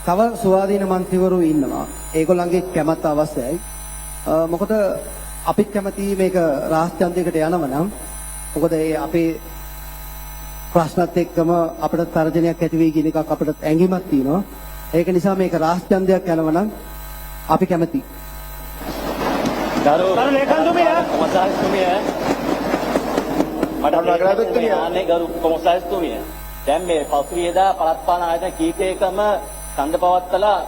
තව ස්වාධීන මන්ත්‍රීවරු ඉන්නවා. ඒගොල්ලන්ගේ කැමැත්ත අවශ්‍යයි. මොකද අපිත් කැමති මේක රාජ්‍යන්තයකට යනව නම් මොකද ඒ අපේ ප්‍රශ්නත් එක්කම අපිට තර්ජනයක් ඇති වෙයි කියන එකක් අපිට ඇඟීමක් තියෙනවා. ඒක නිසා මේක රාජ්‍යන්තයක් යනව නම් අපි කැමති. ගරු කොමසාරිස්තුමිය මට ආනේ ගරු කොමසාරිස්තුමිය දැන් මේ පසුගියදා පළාත් පාලන ආයතන කීපයකම ඡන්ද පවත්වලා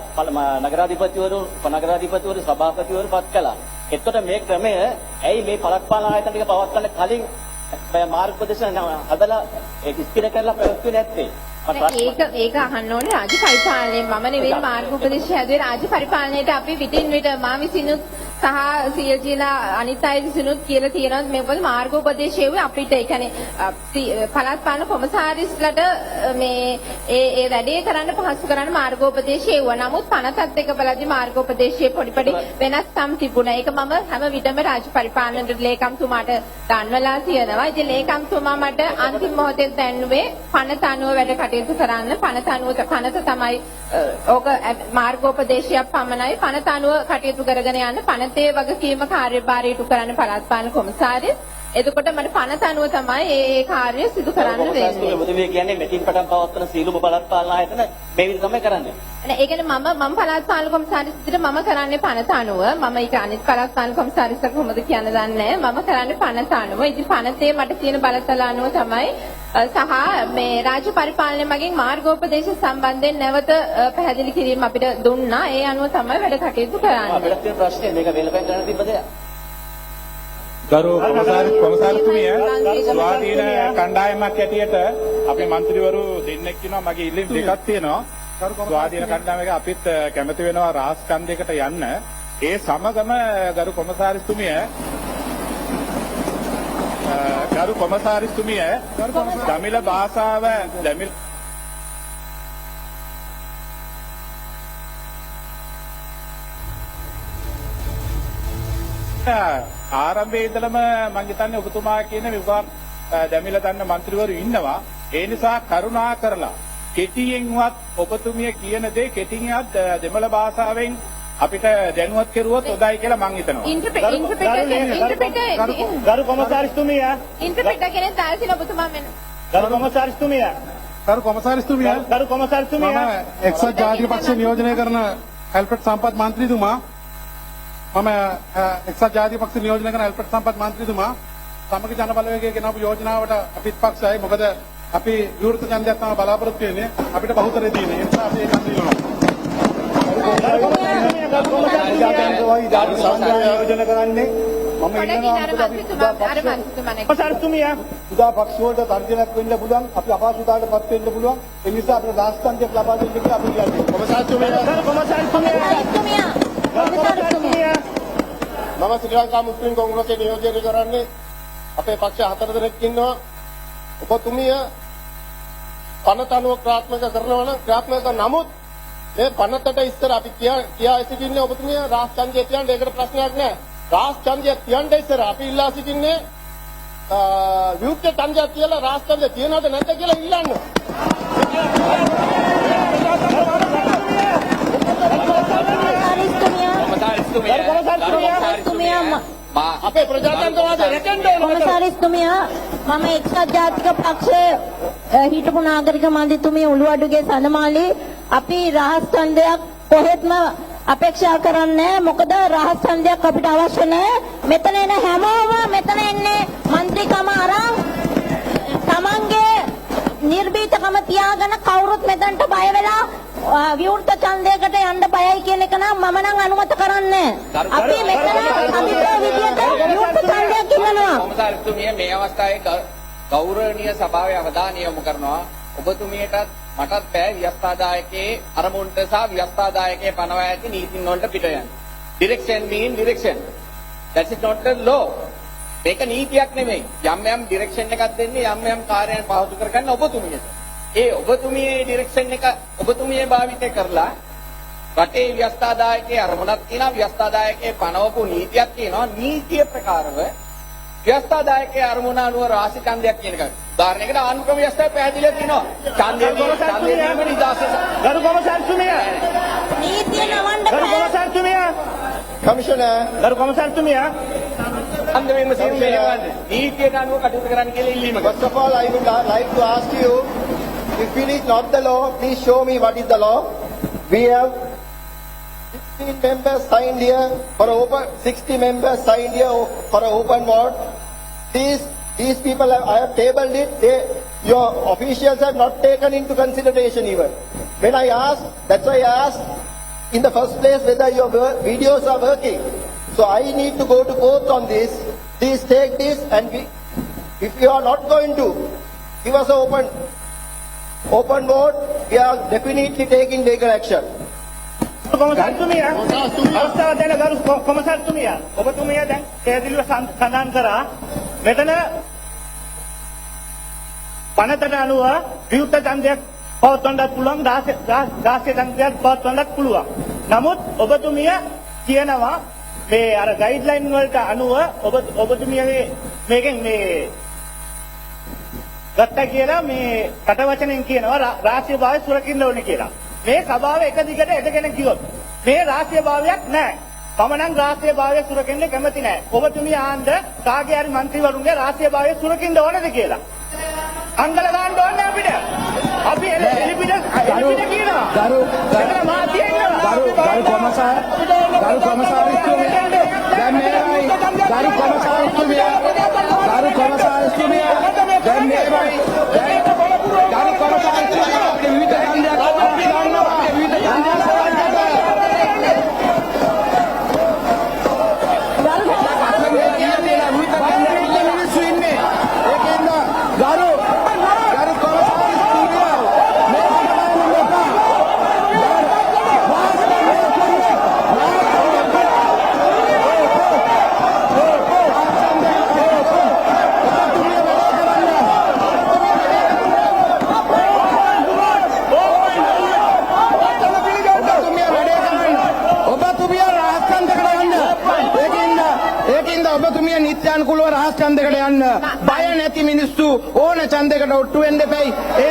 නගරාධිපතිවරු සභාපතිවරු පත් කළා. එතකොට මේ ක්‍රමය ඇයි මේ පළාත් පාලන ආයතන ටික පවත්වන්න කලින් මාර්ග ප්‍රදේශ හදලා ඒක ඉස්තිර කරලා පැවැත්වුවේ නැත්තේ? ඒක අහන්න ඕනේ රාජ්‍ය පරිපාලනයේ මම නෙවෙයි මාර්ග උපදේශය හැදුවේ රාජ්‍ය පරිපාලනයේට අපි විටින් විට මා විසිනුත් සහ සියල්ජීලා අනිත් අය විසිනුත් කියලා තියෙනවා මේ මොකද මාර්ග උපදේශයේ අපිට ඒ කියන්නේ පළාත් පාලන කොමසාරිස්ලට මේ ඒ වැඩේ කරන්න පහසු කරන්න මාර්ග උපදේශය එවුවා. නමුත් පනතත් එක බලද්දි මාර්ග උපදේශයේ පොඩි වෙනස්කම් තිබුණා. ඒක මම හැම විටම රාජ්‍ය පරිපාලන ලේකම්තුමාට දන්වලා තියෙනවා. ඉතින් ලේකම්තුමා මට අන්තිම මොහොතේ දැන්නුවේ පනත අනුව වැඩ කටයුතු කරන්න. පනත තමයි ඕක මාර්ගෝපදේශයක් පමණයි. පනත අනුව කටයුතු කරගෙන යන්න පනතේ වගකීම කාර්යභාරය ඉටු කරන්න පළාත් පාලන කොමසාරිස්. එතකොට මට පනත අනුව තමයි ඒ කාර්යය සිදු කරන්න වෙන්නේ. ඔබතුමිය කියන්නේ මෙතින් පටන් පවත්වන සීලුම පළාත් පාලන ආයතන මේ විදිහට තමයි කරන්නේ. ඒ කියන්නේ මම පළාත් පාලන කොමසාරිස් විදිහට මම කරන්නේ පනත අනුව. මම ඊට අනිත් පළාත් පාලන කොමසාරිස්ට කොහොමද කියන්න දන්නේ නැහැ. මම කරන්නේ පනත අනුව. ඉතින් පනතේ මට තියෙන බලතල අනුව තමයි සහ මේ රාජ්‍ය පරිපාලනය මගින් මාර්ගෝපදේශ සම්බන්ධයෙන් නැවත පැහැදිලි කිරීම අපිට දුන්නා. ඒ අනුව තමයි වැඩ කටයුතු කරන්නේ. අපිට තියෙන ප්‍රශ්නේ මේක වෙලපැන් කරන්න තිබ්බ දෙයක්. ගරු කොමසාරිස්තුමිය ස්වාධීන කණ්ඩායමක් ඇටියට අපේ മന്ത്രിවරු දෙන්නෙක් ඉන්නවා. මගේ ඉල්ලීම් දෙකක් තියෙනවා. ස්වාධීන කණ්ඩායමක අපිත් කැමති වෙනවා රාජස්කන්ධයකට යන්න. ඒ සමගම ගරු කොමසාරිස්තුමිය දමිළ භාෂාව ආරම්භයේ ඉඳලම මම හිතන්නේ ඔබතුමා කියන විභාග දමිළ දන්න മന്ത്രിවරු ඉන්නවා. ඒ නිසා කරුණා කරලා කෙටියෙන්වත් ඔබතුමිය කියන දේ කෙටියෙන්වත් දෙමළ භාෂාවෙන් අපිට දැනුවත් කෙරුවොත් හොඳයි කියලා මම හිතනවා. ගරු කොමසාරිස්තුමිය ඉන්ටර්ප්‍රිටර් කෙනෙක් තාල්සින ඔබතුමා මෙන්න. ගරු කොමසාරිස්තුමිය මම එක්සත් ජාතික පක්ෂ නියෝජනය කරන ඇල්ෆ්‍රඩ් සම්පත් මන්ත්‍රීතුමා එක්සත් ජාතික පක්ෂ නියෝජනය කරන ඇල්ෆ්‍රඩ් සම්පත් මන්ත්‍රීතුමා සමග ජන බලවේගයේ ගෙනාවු යෝජනාවට අපිත් පක්ෂයි. මොකද අපි විවෘත ඡන්දයක් තමයි බලාපොරොත්තු වෙන්නේ. අපිට බහුතරය තියෙන. ඒ නිසා අපි ඒක අඳිනවා. යෝජනා කරන්නේ මම උදා පක්ෂ වලට තර්ජනයක් වෙන්න පුළුවන්. අපි අපහසුතාවයටපත් වෙන්න පුළුවන්. ඒ නිසා අපේ රාජ්‍යන්තයක් ලබා දෙන්න කියලා අපි කියන්නේ. කොමසාරිස්තුමිය මම ශ්‍රී ලංකා මුස්ලිම් කොංග්‍රසයේ නියෝජනය කරන්නේ අපේ පක්ෂ 4 දෙනෙක් ඉන්නවා. ඔබතුමිය පනත අනුව ක්‍රියාත්මක කරනවා නම් ක්‍රියාත්මක නමුත් මේ පනතට ඉස්සර අපි කියා සිටින්නේ ඔබතුමිය රාජ්‍යන්තය තියන්න ඒකට ප්‍රශ්නයක් නැහැ. රාජ්‍යන්තය තියන්න ඉස්සර අපි ඉල්ලා සිටින්නේ විවෘත ඡන්දයක් කියලා රාජ්‍යන්තය තියනවද නැද්ද කියලා ඉල්ලන්න. අපේ ප්‍රජාතන්ත්‍රවාදය රැකෙන්න ඕන. කොමසාරිස්තුමිය මම එක්සත් ජාතික පක්ෂයේ හිටපු නාගරික මන්ත්‍රීතුමිය උළුවඩුගේ සඳමාලි අපි රහස් ඡන්දයක් කොහෙත්ම අපේක්ෂා කරන්නේ මොකද රහස් ඡන්දයක් අපිට අවශ්‍ය නැහැ. මෙතන එන හැමෝම මෙතන එන්නේ മന്ത്രിකම අරන් තමන්ගේ නිර්භීතකම තියාගෙන කවුරුත් මෙතනට බය වෙලා විවෘත ඡන්දයකට යන්න බයයි කියන එක නම් මම නම් අනුමත කරන්නේ නැහැ. අපි මෙතන අභිප්‍රාය විදියට විවෘත ඡන්දයක් ඉල්ලනවා. කොමසාරිස්තුමිය මේ අවස්ථාවේ ගෞරවනීය සභාවේ අවධානය යොමු කරනවා. ඔබතුමියටත් මටත් බෑ ව්‍යවස්ථාදායකයේ අරමුණට සහ ව්‍යවස්ථාදායකයේ පනවා ඇති නීතින් වලට පිට යන්න. Direction mean direction. That is not the law. මේක නීතියක් නෙමෙයි. යම් direction එකක් දෙන්නේ යම් කාර්යයන් පහසු කරගන්න ඔබතුමියට. ඒ ඔබතුමියේ ඩිරෙක්ෂන් එක ඔබතුමියේ භාවිත කරලා රටේ ව්‍යවස්ථාදායකයේ අරමුණක් තියෙනවා ව්‍යවස්ථාදායකයේ පනවපු නීතියක් තියෙනවා. නීතිය ප්‍රකාරව ව්‍යවස්ථාදායකයේ අරමුණ අනුව රාශි ඡන්දයක් කියන එක. උදාහරණයකට ආණ්ඩුක්‍රම ව්‍යවස්ථාවේ පැහැදිලිව තියෙනවා. ඡන්දයේ දීම නිදාසය. ගරු කොමසාරිතුමිය නීතිය නවන්න ගරු බෑ. කොමසාරිතුමිය Commissioner, ගරු කොමසාරිතුමිය ඡන්ද වීම සීමාවන්නේ. නීතියට අනුව කටයුතු කරන්න කියලා ඉල්ලීමක්. first of all, I would like to ask you, if it is not the law, please show me what is the law. We have 16 members signed here for open, 60 members signed here for an open vote. These people have, I have tabled it. Your officials have not taken into consideration even. When I asked, that's why I asked in the first place whether your videos are working. So I need to go to court on this. Please take this, and if you are not going to give us an open vote, we are definitely taking legal action. කොමසාරිතුමිය අවස්ථාව දෙන ගරු කොමසාරිතුමිය ඔබතුමිය දැන් පැහැදිලිව සඳහන් කරා මෙතන පනතට අනුව විවෘත ඡන්දයක් පවත්වන්නත් පුළුවන් රාශි ඡන්දයක් පවත්වන්නත් පුළුවන්. නමුත් ඔබතුමිය කියනවා මේ අර ගයිඩ්ලයින් වලට අනුව ඔබතුමියගේ මේකෙන් මේ ගත්තා කියලා මේ කට වචනෙන් කියනවා රාශිය භාවය සුරකින්න ඕනේ කියලා. මේ සභාව එක දිගට එදගෙන ගියොත් මේ රාශිය භාවයක් නැහැ. මම නම් රාශිය භාවය සුරකින්න කැමති නැහැ. ඔබතුමිය ආන්ද කාගේ හරි മന്ത്രിවරුන්ගේ රාශිය භාවය සුරකින්න ඕනද කියලා. අංගල ගන්න ඕනේ අපිට. අපි එලිපිට කියනවා. ගරු මාධ්‍ය ඉන්නවා. ගරු කොමසාරිතුමිය දැන් මේවයි ගරු කොමසාරිතුමිය දැන් මේවයි ගරු කොමසාරිතුමිය අපිට විවිධ ඡන්දයක් අපි ගන්නවා අපිට විවිධ ඡන්දයක් ඔබතුමිය නිත්‍යානුකූලව රහස් ඡන්දයකට යන්න බය නැති මිනිස්සු ඕන ඡන්දයකට ඔට්ටු වෙන්න එපැයි. ඒ